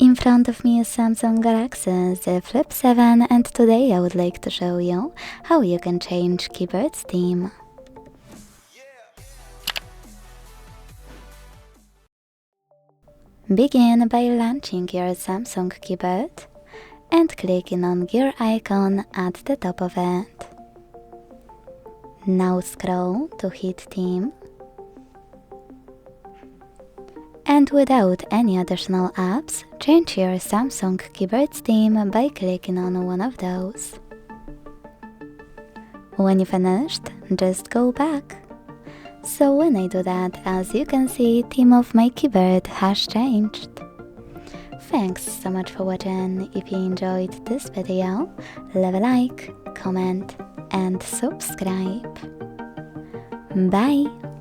In front of me is Samsung Galaxy Z Flip 7 and today I would like to show you how you can change keyboard's theme. Begin by launching your Samsung keyboard and clicking on gear icon at the top of it. Now scroll to hit theme. And without any additional apps, change your Samsung keyboard's theme by clicking on one of those. When you finished, just go back. So when I do that, as you can see, theme of my keyboard has changed. Thanks so much for watching. If you enjoyed this video, leave a like, comment and subscribe. Bye!